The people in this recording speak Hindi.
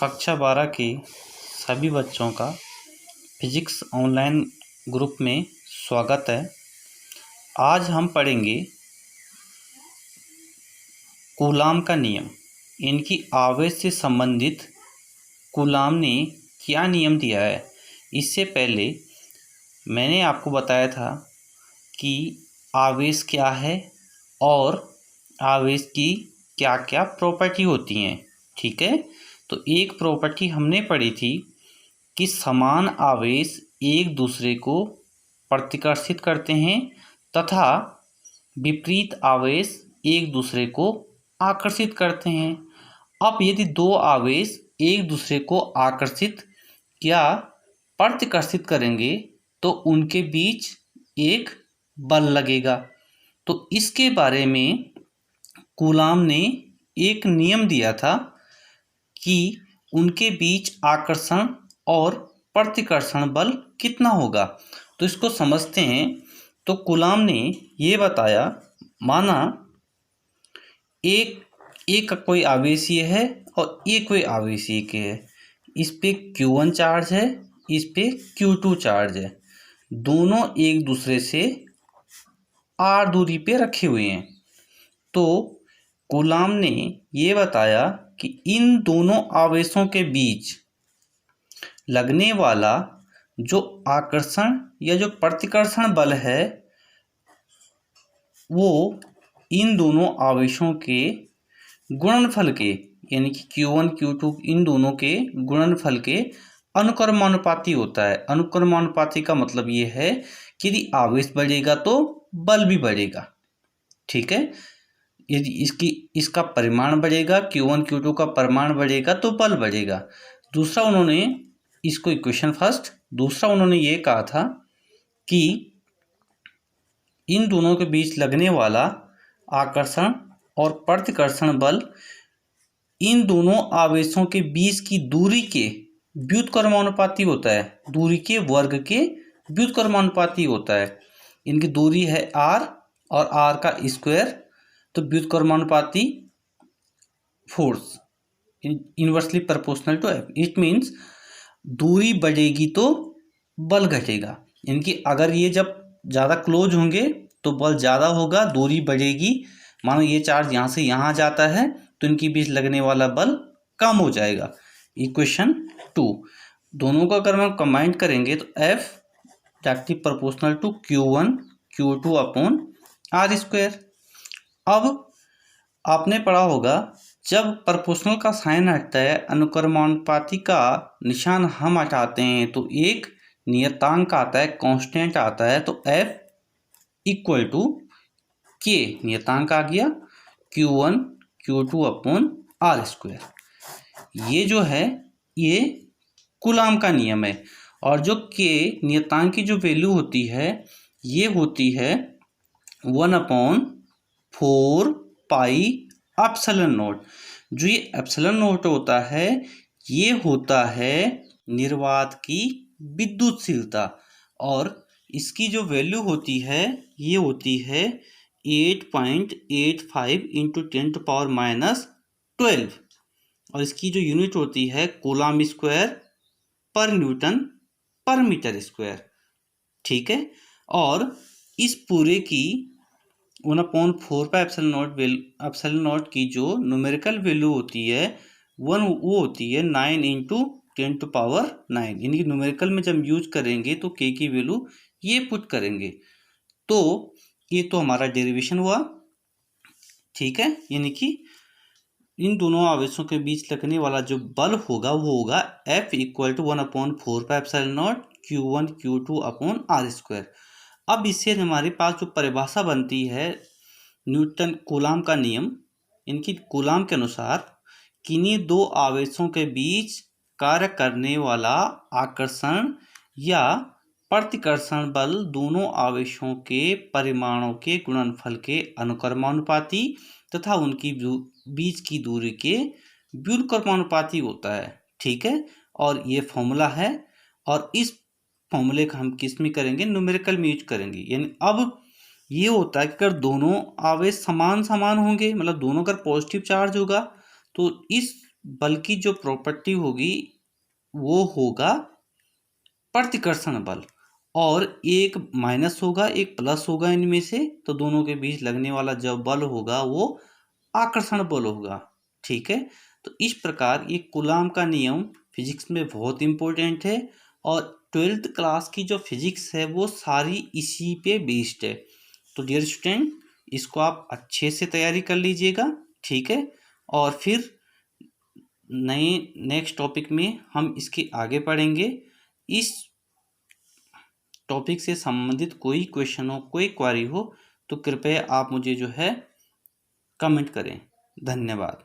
कक्षा 12 के सभी बच्चों का फिजिक्स ऑनलाइन ग्रुप में स्वागत है। आज हम पढ़ेंगे कूलाम का नियम। इनकी आवेश से संबंधित कूलाम ने क्या नियम दिया है। इससे पहले मैंने आपको बताया था कि आवेश क्या है और आवेश की क्या क्या प्रॉपर्टी होती हैं। ठीक है, तो एक प्रॉपर्टी हमने पढ़ी थी कि समान आवेश एक दूसरे को प्रतिकर्षित करते हैं तथा विपरीत आवेश एक दूसरे को आकर्षित करते हैं। अब यदि दो आवेश एक दूसरे को आकर्षित या प्रतिकर्षित करेंगे तो उनके बीच एक बल लगेगा। तो इसके बारे में कूलाम ने एक नियम दिया था कि उनके बीच आकर्षण और प्रतिकर्षण बल कितना होगा। तो इसको समझते हैं। तो कूलाम ने ये बताया, माना एक का कोई आवेशीय है और एक कोई आवेशीय के है। इस पे Q1 चार्ज है, इस पे Q2 चार्ज है। दोनों एक दूसरे से r दूरी पे रखे हुए हैं। तो कूलाम ने ये बताया कि इन दोनों आवेशों के बीच लगने वाला जो आकर्षण या जो प्रतिकर्षण बल है वो इन दोनों आवेशों के गुणनफल के, यानी कि Q1 Q2 इन दोनों के गुणनफल के अनुक्रमानुपाती होता है। अनुक्रमानुपाती का मतलब ये है कि यदि आवेश बढ़ेगा तो बल भी बढ़ेगा। ठीक है, यदि इसका परिमाण बढ़ेगा, Q1 Q2 का परिमाण बढ़ेगा तो बल बढ़ेगा। दूसरा उन्होंने इसको इक्वेशन फर्स्ट, दूसरा उन्होंने ये कहा था कि इन दोनों के बीच लगने वाला आकर्षण और प्रतिकर्षण बल इन दोनों आवेशों के बीच की दूरी के व्युत्क्रमानुपाती होता है। दूरी के वर्ग के व्युत्क्रमानुपाती होता है। इनकी दूरी है r और r का स्क्वायर, तो व्युत्क्रमानुपाती force inversely proportional to F। It means दूरी बढ़ेगी तो बल घटेगा। इनकी अगर ये जब ज़्यादा क्लोज होंगे तो बल ज़्यादा होगा, दूरी बढ़ेगी। मानो ये चार्ज यहाँ से यहाँ जाता है तो इनके बीच लगने वाला बल कम हो जाएगा। इक्वेशन 2, दोनों को अगर हम कंबाइन करेंगे तो F directly proportional to Q1 Q2 upon R square. अब आपने पढ़ा होगा जब प्रोपोर्शनल का साइन हटता है, अनुक्रमानुपाती का निशान हम हटाते हैं तो एक नियतांक आता है, कांस्टेंट आता है। तो F इक्वल टू K नियतांक आ गया, Q1 Q2 upon R square. ये जो है ये कूलाम का नियम है। और जो K नियतांक की जो वैल्यू होती है ये होती है 1/4 पाई एप्सिलॉन नॉट। जो ये एप्सिलॉन नॉट होता है ये होता है निर्वात की विद्युतशीलता, और इसकी जो वैल्यू होती है ये होती है 8.85 इंटू 10⁻⁻12। और इसकी जो यूनिट होती है कूलाम स्क्वायर पर न्यूटन पर मीटर स्क्वायर। ठीक है, और इस पूरे की 1/4 पर एप्सिलॉन नॉट की जो न्यूमेरिकल वैल्यू होती है वो होती है 9 इंटू 10⁻⁹। यानी कि न्यूमेरिकल में जब यूज करेंगे तो K की वैल्यू ये पुट करेंगे। तो ये तो हमारा डेरिवेशन हुआ। ठीक है, यानी कि इन दोनों आवेशों के बीच लगने वाला जो बल होगा वो होगा F इक्वल टू 1/4 पर epsilon not Q1 Q2 upon R square. अब इससे हमारे पास जो परिभाषा बनती है न्यूटन कूलाम का नियम, इनकी कूलाम के अनुसार किन्हीं दो आवेशों के बीच कार्य करने वाला आकर्षण या प्रतिकर्षण बल दोनों आवेशों के परिमाणों के गुणनफल के अनुक्रमानुपाती तथा उनकी बीच की दूरी के व्युत्क्रमानुपाती होता है। ठीक है, और ये फॉर्मूला है, और इस फॉर्मूले का हम किस में करेंगे, न्यूमेरिकल में यूज करेंगे। यानी अब ये होता है कि अगर दोनों आवेश समान होंगे, मतलब दोनों अगर पॉजिटिव चार्ज होगा तो इस बल की जो प्रॉपर्टी होगी वो होगा प्रतिकर्षण बल, और एक माइनस होगा एक प्लस होगा इनमें से, तो दोनों के बीच लगने वाला जो बल होगा वो आकर्षण बल होगा। ठीक है, तो इस प्रकार ये कूलाम का नियम फिजिक्स में बहुत इंपॉर्टेंट है, और 12th क्लास की जो फिजिक्स है वो सारी इसी पे बेस्ड है। तो डियर स्टूडेंट, इसको आप अच्छे से तैयारी कर लीजिएगा। ठीक है, और फिर नए नेक्स्ट टॉपिक में हम इसके आगे पढ़ेंगे। इस टॉपिक से संबंधित कोई क्वेश्चन हो, कोई क्वेरी हो, तो कृपया आप मुझे जो है कमेंट करें। धन्यवाद।